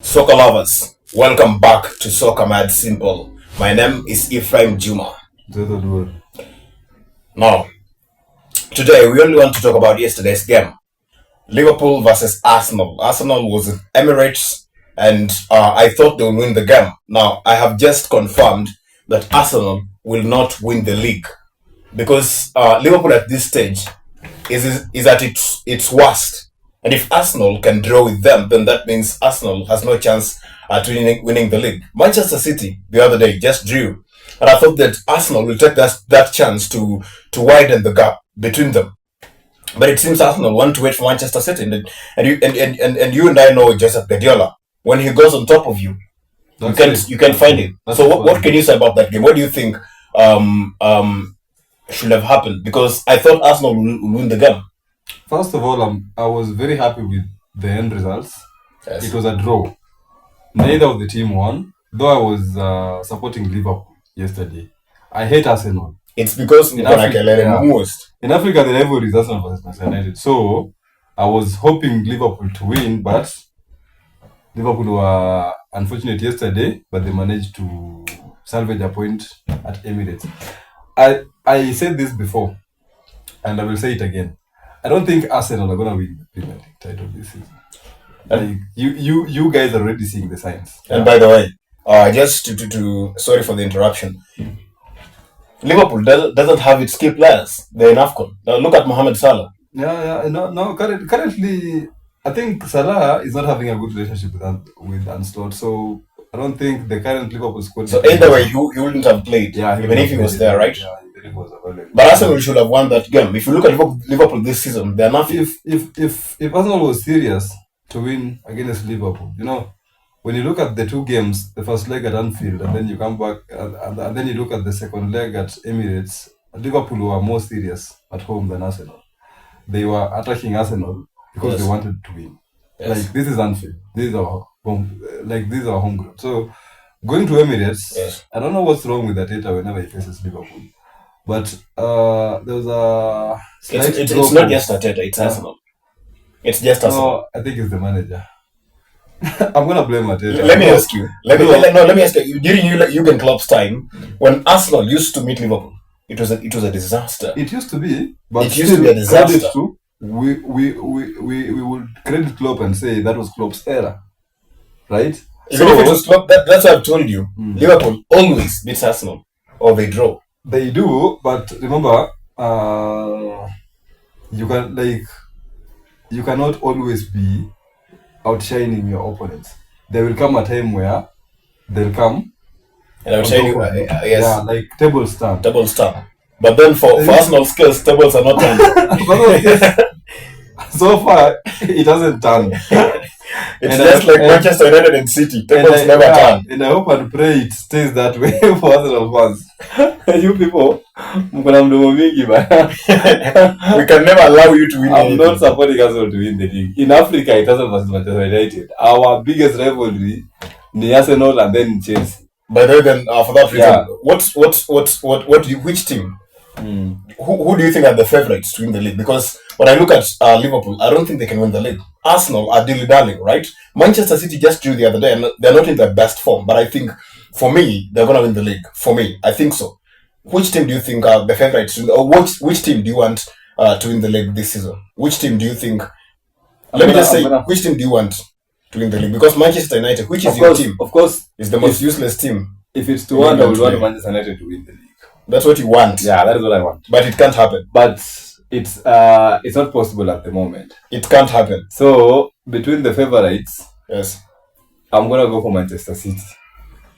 Soccer lovers, welcome back to Soccer Mad Simple. My name is Ephraim Juma. Zeth Oduor. Now, today we only want to talk about yesterday's game. Liverpool versus Arsenal. Arsenal was in Emirates and I thought they would win the game. Now, I have just confirmed that Arsenal will not win the league because Liverpool at this stage is at its worst. And if Arsenal can draw with them, then that means Arsenal has no chance at winning the league. Manchester City the other day just drew, and I thought that Arsenal will take that chance to widen the gap between them. But it seems Arsenal want to wait for Manchester City, and you and I know Joseph Guardiola. When he goes on top of you, you can find him. So what can you say about that game? What do you think should have happened? Because I thought Arsenal will win the game. First of all, I was very happy with the end results. Yes. It was a draw. Neither of the team won, though I was supporting Liverpool yesterday. I hate Arsenal. It's because in Africa, in Africa the rivalry is Arsenal versus Manchester United. So I was hoping Liverpool to win, but Liverpool were unfortunate yesterday, but they managed to salvage a point at Emirates. I said this before, and I will say it again. I don't think Arsenal are gonna win the Premier League title this season. Like you guys are already seeing the signs. And by the way, just to sorry for the interruption. Liverpool doesn't have its key players. They're in AFCON. Now look at Mohamed Salah. No. Currently, I think Salah is not having a good relationship with Ancelotti. So I don't think the current Liverpool squad. So either way, he wouldn't have played. Yeah, even if he was there, right? Yeah, he was available. But Arsenal should have won that game. If you look at Liverpool this season, they're not. If Arsenal was serious to win against Liverpool, when you look at the two games, the first leg at Anfield, and then you come back, and then you look at the second leg at Emirates, Liverpool were more serious at home than Arsenal. They were attacking Arsenal because they wanted to win. Yes. Like, this is Anfield. This is our home. This is our home ground. So, going to Emirates, yes. I don't know what's wrong with Arteta whenever he faces Liverpool. But there was a slight it's not just Arteta, it's Arsenal. It's just Arsenal. No, I think it's the manager. I'm gonna blame Arteta. Let me ask you. Let me ask you. During Jurgen Klopp's time, when Arsenal used to meet Liverpool, it was a disaster. It used to be, but it used to be a disaster. We would credit Klopp and say that was Klopp's era, right? Even if it was Klopp, that's what I've told you. Liverpool always beats Arsenal, or they draw. They do, but remember, you cannot always be outshining your opponents. There will come a time where they'll come and outshine you. Yes. Yeah, like table stand. But then for Arsenal skills, tables are not turned. So far, it hasn't turned. It's just like Manchester United and City. Tables never turn. And I hope and pray it stays that way for Arsenal fans. You people, we can never allow you to win. I'm not supporting Arsenal to win the league. In Africa, it doesn't versus Manchester United. Our biggest rivalry is Arsenal and then Chelsea. By the way, then for that reason, which team? Who do you think are the favorites to win the league? Because when I look at Liverpool, I don't think they can win the league. Arsenal are dilly-dallying, right? Manchester City just drew the other day, and they're not in their best form. But I think, for me, they're going to win the league. For me, I think so. Which team do you think are the favorites to win? Or which team do you want to win the league this season? Which team do you think? Which team do you want to win the league? Because Manchester United, which is your team? Of course, is the most useless team. If it's to win, I would want Manchester United to win the league. That's what you want. Yeah, that is what I want. But it can't happen. But it's not possible at the moment. It can't happen. So between the favorites, yes, I'm gonna go for Manchester City.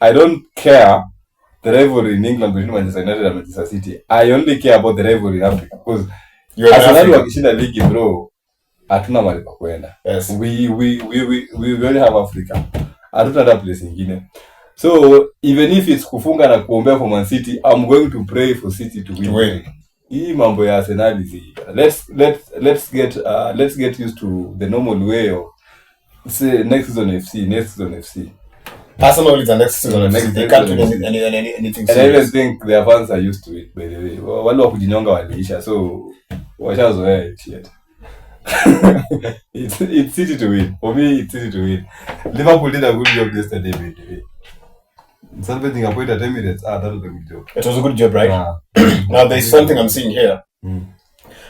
I don't care the rivalry in England between Manchester United and Manchester City. I only care about the rivalry in Africa because Arsenal wakishinda Ligue, bro, hatuna mahali pa kwenda. Yes. We only have Africa. Hatuna hata place ingine. So even if it's kufunga na kuombea for Man City, I'm going to pray for City to win. Hii mambo ya Arsenal is let's get used to the normal way of say next season FC. Arsenal is the next season. They can't do anything. And I even think their fans are used to it, by the way. Wale wa kujinyonga waliisha, so washazoea shit. It's City to win. For me, it's City to win. Liverpool did a good job yesterday, by the way. Celebrating a point at Emirates, that was a good job. It was a good job, right? Yeah. Now there's something I'm seeing here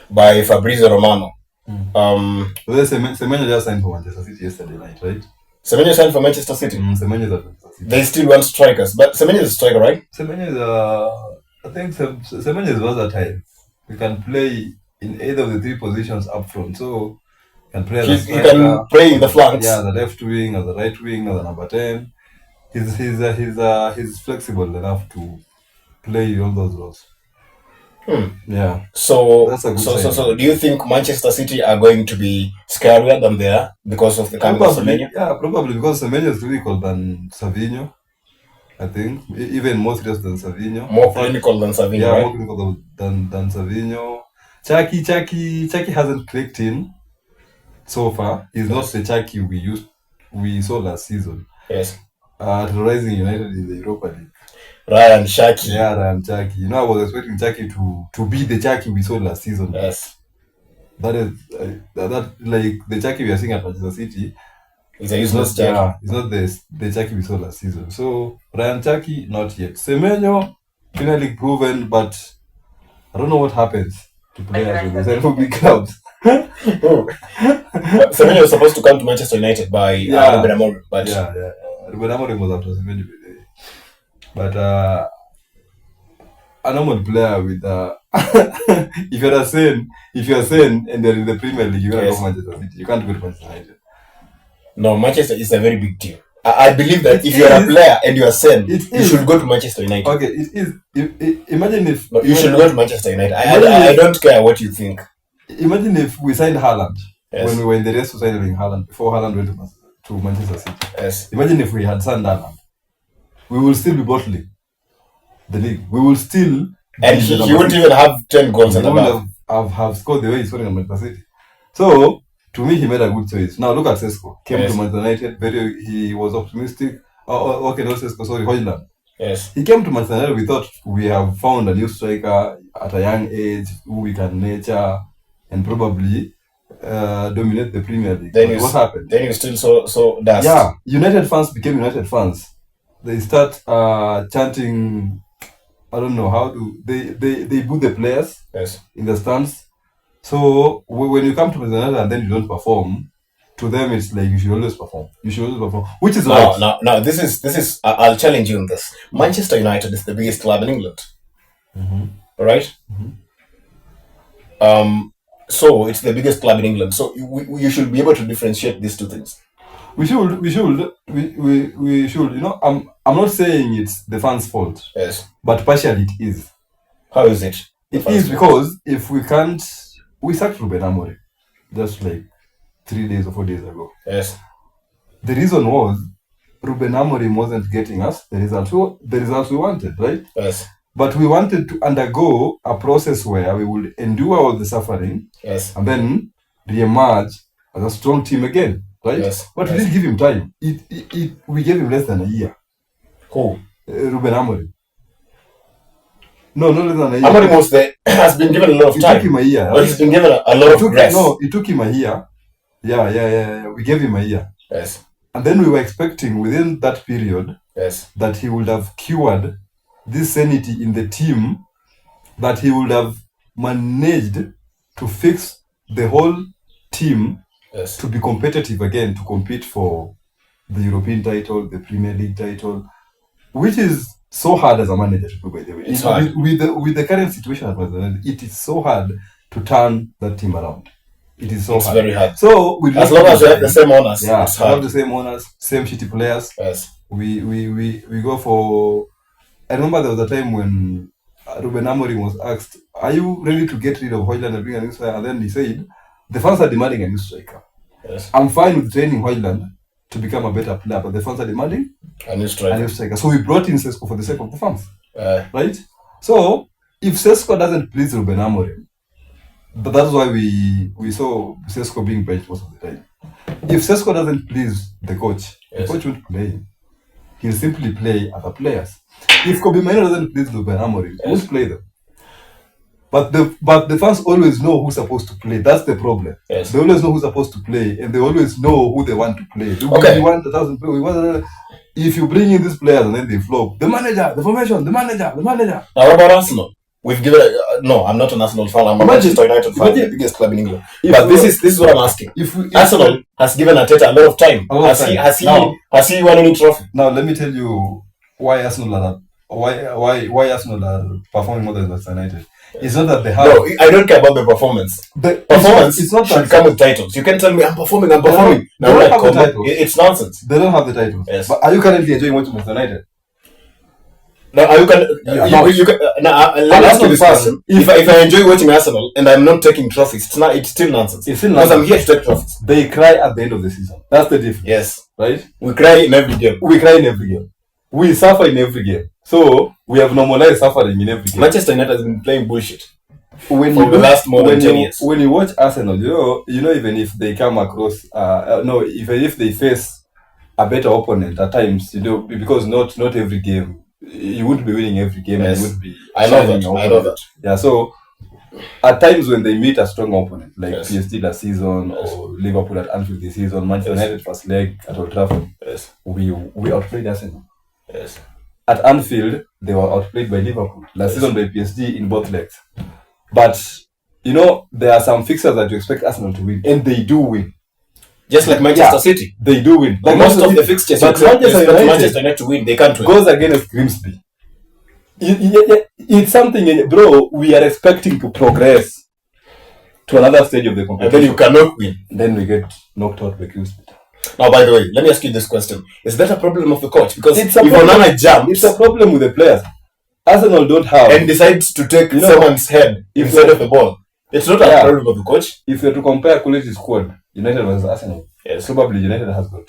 by Fabrizio Romano. Semenyo just signed for Manchester City yesterday night, right? Semenyo signed for Manchester City. Semenyo is at Manchester City. They still want strikers, but Semenyo is a striker, right? Semenyo is I think Semenyo is versatile. He can play in either of the three positions up front. So he can play as a striker. He can play in the flanks. Yeah, the left wing, as the right wing, as the number 10. He's flexible enough to play all those roles. Yeah. So do you think Manchester City are going to be scarier than they are because of the coming of Semenyo? Yeah, probably because Semenyo is clinical than Savinho. I think even more serious than Savinho. More clinical than Savinho, yeah, right? More clinical than Savinho. Chucky hasn't clicked in so far. He's not the Chucky we saw last season. Yes. Terrorizing United in the Europa League. Ryan Chucky. Yeah, Ryan Chucky. I was expecting Chucky to be the Chucky we saw last season. Yes. That is that like the Chucky we are seeing at Manchester City. It's a useless Chucky. Yeah, it's not the Chucky we saw last season. So Ryan Chucky, not yet. Semenyo, finally proven, but I don't know what happens to players when they sign for big clubs. Semenyo was supposed to come to Manchester United by Ruben Amorim, but Ruben Amorim was after Semenyo. But a normal player with if you're saying and they're in the Premier League, you're gonna go to Manchester City. You can't go to Manchester United. No, Manchester is a very big team. I believe that if you're a player and you are sent, you should go to Manchester United. Okay, it is. Imagine if you should go to Manchester United. I don't care what you think. Imagine if we signed Haaland when we were in the race to signing Haaland before Haaland went to Manchester City. Yes. Imagine if we had signed Haaland. We will still be bottling the league. We will still and he wouldn't even have 10 goals and above. Have scored the way he's scoring at Manchester City. So to me, he made a good choice. Now look at Sesko. Came to Manchester United. He was optimistic. Okay, not Sesko. Sorry, Højlund. Yes. He came to Manchester United. We thought we have found a new striker at a young age who we can nurture and probably dominate the Premier League. Then what happened? Then you still so dust. Yeah, United fans became United fans. They start chanting. I don't know how to. They boo the players. Yes. In the stands. So when you come to Manchester United and then you don't perform, to them it's like you should always perform. You should always perform, which is right. No. This is. I'll challenge you on this. Manchester United is the biggest club in England. Mm-hmm. Right. Mm-hmm. So it's the biggest club in England. So you should be able to differentiate these two things. We should. You know, I'm not saying it's the fans' fault. Yes. But partially it is. How is it? It is because if we can't, we sacked Ruben Amorim just like 3 days or 4 days ago. Yes. The reason was Ruben Amorim wasn't getting us the results we wanted, right? Yes. But we wanted to undergo a process where we would endure all the suffering. Yes. And then re-emerge as a strong team again, right? Yes. But we didn't give him time. We gave him less than a year. Who? Ruben Amorim. No, not less than a year. Amorim has been given a lot of time. It took him a year. But he's been given a lot of grace. No, it took him a year. Yeah. We gave him a year. Yes. And then we were expecting within that period that he would have cured this sanity in the team, that he would have managed to fix the whole team to be competitive again, to compete for the European title, the Premier League title, which is so hard as a manager to do, by the way. It's hard. With the current situation at Barcelona, it is so hard to turn that team around. It is so hard. It's very hard. So as long as we have the same owners, it's hard. Have the same owners, same shitty players. Yes. We go for. I remember there was a time when Ruben Amorim was asked, "Are you ready to get rid of Højlund and bring a new striker?" And then he said, "The fans are demanding a new striker. Yes. I'm fine with training Højlund to become a better player, but the fans are demanding a new striker. So we brought in Sesko for the sake of the fans, right? So if Sesko doesn't please Ruben Amorim, but that's why we saw Sesko being benched most of the time. If Sesko doesn't please the coach won't play him. He'll simply play other players. If Kobe Mainoo doesn't please Ruben Amorim, he won't play them. But the fans always know who's supposed to play. That's the problem. Yes. They always know who's supposed to play, and they always know who they want to play. Okay. We want 1,000 players. If you bring in these players and then they flop, the manager, the formation, the manager. Now, what about Arsenal? We've given. No, I'm not an Arsenal fan. I'm a Manchester United fan, the biggest club in England. But this is what I'm asking. If Arsenal has given Arteta a lot of time, has he won any trophy? Now, let me tell you why Arsenal are Arsenal are performing more than Manchester United. It's not that they have. No, I don't care about the performance. The performance should come with titles. You can tell me I'm performing. Now, it's nonsense. They don't have the titles. Yes. But are you currently enjoying watching Manchester United? No, let me ask you this question. If I enjoy watching Arsenal and I'm not taking trophies, it's still nonsense. It's still nonsense. Because I'm here to take trophies. They cry at the end of the season. That's the difference. Yes. Right? We cry in every game. We suffer in every game. So, we have normalized suffering in every game. Manchester United has been playing bullshit for the last more than 10 years. When you watch Arsenal, you know, even if they come across, even if they face a better opponent at times, because not every game, you wouldn't be winning every game. Yes. And you would be. I know that. Yeah, so at times when they meet a strong opponent, like yes. PSG last season or Liverpool at Anfield this season, Manchester United first leg at Old Trafford, we outplayed Arsenal. Yes. At Anfield, they were outplayed by Liverpool. Last season by PSG in both legs. But, there are some fixtures that you expect Arsenal to win, and they do win. Just like Manchester City. They do win. Like most of the fixtures, but Manchester United to win, they can't win. Goes against Grimsby. It's something, bro, we are expecting to progress to another stage of the competition. And then you cannot win. Then we get knocked out by Grimsby. Now, by the way, let me ask you this question. Is that a problem of the coach? Because it's a problem with the players. Arsenal don't have... And decides to take someone's head instead of the ball. It's not a problem of the coach. If you're to compare quality squad, United versus Arsenal, probably United has got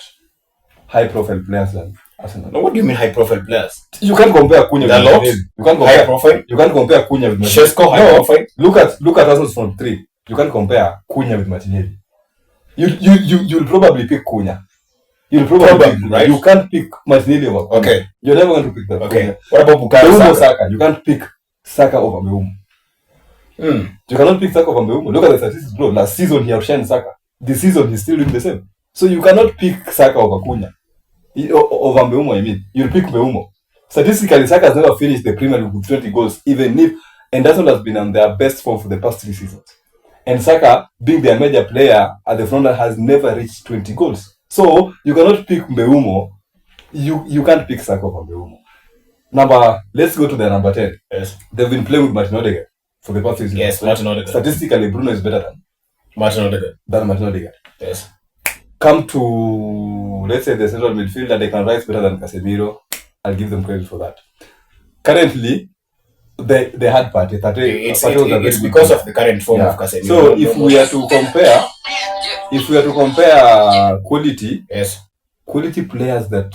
high-profile players than Arsenal. Now, what do you mean high-profile players? You can't compare Cunha with Martinelli. High-profile? You can't compare Cunha with Martinelli. Shesko high-profile? Look at Arsenal's front three. You can't compare Cunha with Martinelli. You'll probably pick Cunha. Right? You can't pick Martinelli over Cunha. Okay. You're never going to pick that. Okay. What about Bukayo Saka? You can't pick Saka over Mbogo. You cannot pick Saka over Mbogo. Look at the statistics, bro. Last season he outshined Saka. This season he's still doing the same. So you cannot pick Saka over Cunha. Over Mbogo, I mean. You'll pick Mbogo. Statistically, Saka has never finished the Premier League with 20 goals, and Arsenal has been on their best form for the past 3 seasons. And Saka, being their major player at the front, has never reached 20 goals. So, you cannot pick Mbogo. You can't pick Saka over Mbogo. Let's go to the number 10. Yes. They've been playing with Martin Odegaard for the past 3 seasons. Yes, Martin Odegaard. Statistically, Bruno is better than Martin Odegaard. Yes. Come to, let's say, the central midfielder, they can rise better than Casemiro. I'll give them credit for that. Currently, they had Partey. It's because of the current form of Casemiro. So if we are to compare quality, quality players that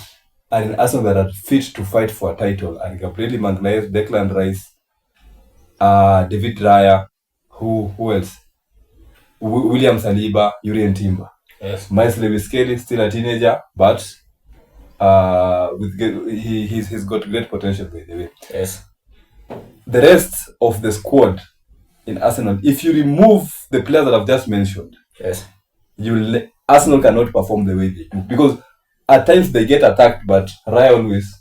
are in Arsenal that are fit to fight for a title are Gabriel Magalhaes, Declan Rice, David Raya, who else? William Saliba, Urian Timber. Yes. Miles Lewis-Kelly, still a teenager, but he's got great potential, by the way. Yes. The rest of the squad in Arsenal, if you remove the players that I've just mentioned, Arsenal cannot perform the way they do. Because at times they get attacked, but Raya always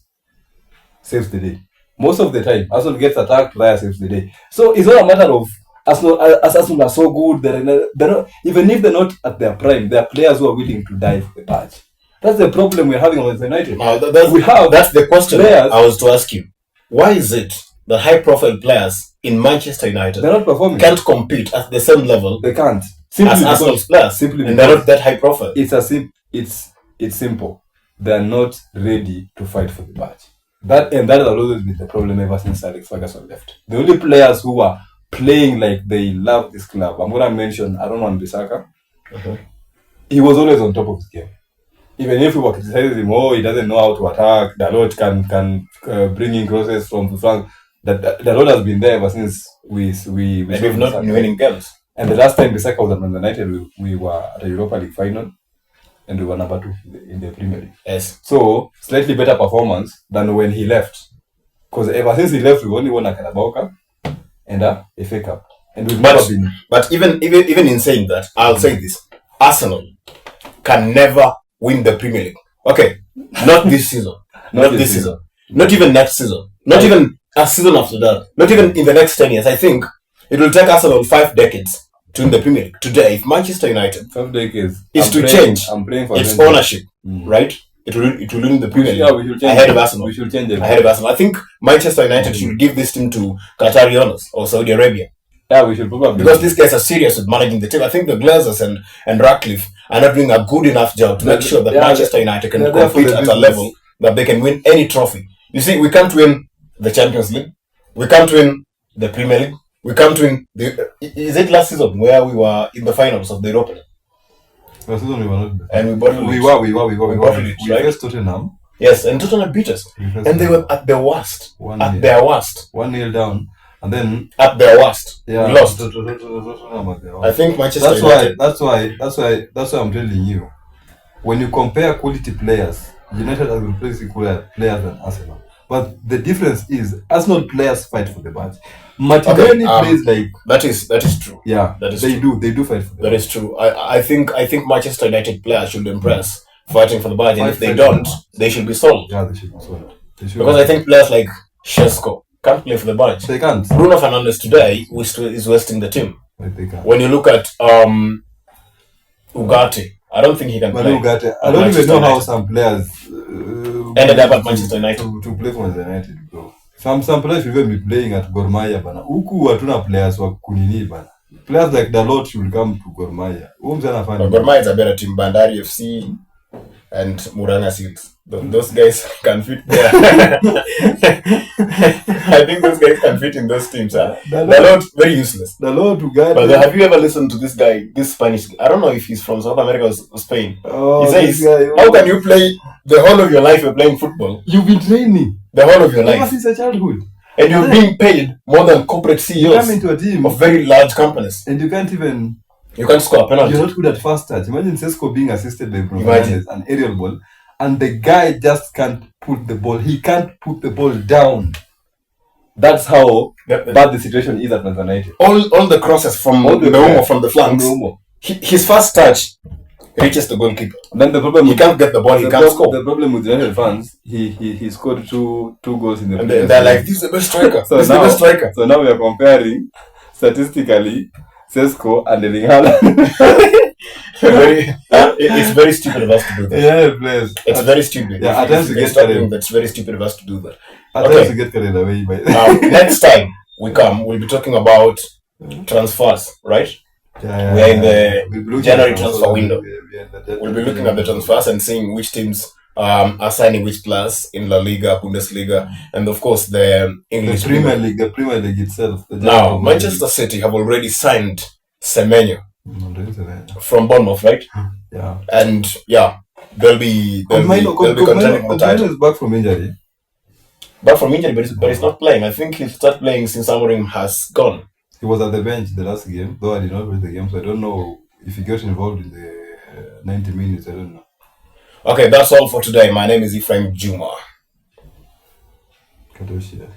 saves the day. Most of the time, Arsenal gets attacked, Raya saves the day. So it's not a matter of Arsenal are so good, they're not, even if they're not at their prime, there are players who are willing to die for the badge. That's the problem we're having with United. That's the question I was to ask you. Why is it that high-profile players in Manchester United they're not performing, can't compete at the same level? They can't. As Arsenal's players. And they're not that high-profile. It's simple. They're not ready to fight for the badge. That has always been the problem ever since Alex Ferguson left. The only players who are playing like they love this club, I'm going to mention Aaron Wan-Bissaka. He was always on top of his game. Even if we were criticizing him, he doesn't know how to attack, Dalot can bring in crosses from the flank. Dalot has been there ever since we've not been winning games. And the last time Bissaka was at Man United, we were at a Europa League final, and we were number 2 in the Premier League. Yes. So, slightly better performance than when he left. Because ever since he left, we only won a Carabao Cup, and a FA Cup. And we've never been. But even in saying that, I'll say this: Arsenal can never win the Premier League. Okay, not this season, not this season, not even next season, not even a season after that, not even in the next 10 years. I think it will take Arsenal 5 decades to win the Premier League. Today, if Manchester United 5 decades is to change its ownership, right? It will win the Premier League ahead of Arsenal. We should change it ahead of Arsenal. I think Manchester United should give this team to Qatari owners or Saudi Arabia. Yeah, we should probably, because these guys are serious with managing the team. I think the Glazers and Ratcliffe are not doing a good enough job to make sure that Manchester United can compete at a level that they can win any trophy. You see, we can't win the Champions League. We can't win the Premier League. We can't win the... Is it last season where we were in the finals of the Europa League? Last season we were not. And we bottled it. We bottled it, right? Faced Tottenham. Yes, and Tottenham beat us. And they were at their worst. Their worst. 1-0 down. And then at their worst, we lost. I think Manchester United. That's why I'm telling you. When you compare quality players, United are replacing players than Arsenal. But the difference is Arsenal players fight for the badge. Martinelli plays like that is true. Yeah, that is they true. They do fight for the badge. That is true. I think Manchester United players should impress fighting for the badge, and if they don't, they should be sold. Yeah, they should be sold. Because I think players like Shesko can't play for the badge. They can't. Bruno Fernandes today is wasting the team. They can't. When you look at Ugarte, I don't think he can play. Ugarte, I don't even know how some players ended up at Manchester United to play for Manchester United, bro. Some players should even be playing at Gor Mahia bana. Huku hatuna players wa kunini bana. Players like Dalot should come to Gor Mahia. Gor Mahia is a better team. Bandari FC and Muranga Seals. Those guys can fit there. I think those guys can fit in those teams. Dalot very useless. Dalot Ugarte. But have you ever listened to this guy, this Spanish? I don't know if he's from South America or Spain. He says, how can you play the whole of your life? You're playing football. You've been training the whole of your life ever since a childhood, and you're being paid more than corporate CEOs. You come into a team of very large companies, and you can't score a penalty. You're not good at fast touch. Imagine Sesko being assisted by Bruno Fernandes, an aerial ball, and the guy just can't put the ball. He can't put the ball down. That's how bad the situation is at Manchester United. All the crosses from the flanks. His first touch reaches the goalkeeper. Then the problem, he can't get the ball. He can't score. The problem with United fans, he scored two goals in the. And they're like, this is the best striker. This is the best striker. So now we are comparing statistically Sesko and Erling Haaland. It's very stupid of us to do that. Yeah, please. It's very stupid. Yeah, at times we get carried. That's very stupid of us to do that. At times we get carried away. Next time we'll be talking about transfers, right? Yeah, we are in the January transfer window. We'll be looking at the transfers and seeing which teams are signing which players in La Liga, Bundesliga, and of course the English Premier League. The Premier League itself. Now, Manchester City have already signed Semenyo from Bournemouth, right? Yeah. And they'll be contending the title. Is back from injury. Back from injury, but he's not playing. I think he'll start playing since Amorim has gone. He was at the bench the last game, though I did not watch the game, so I don't know if he got involved in the 90 minutes. I don't know. Okay, that's all for today. My name is Ephraim Juma. Kadoshia.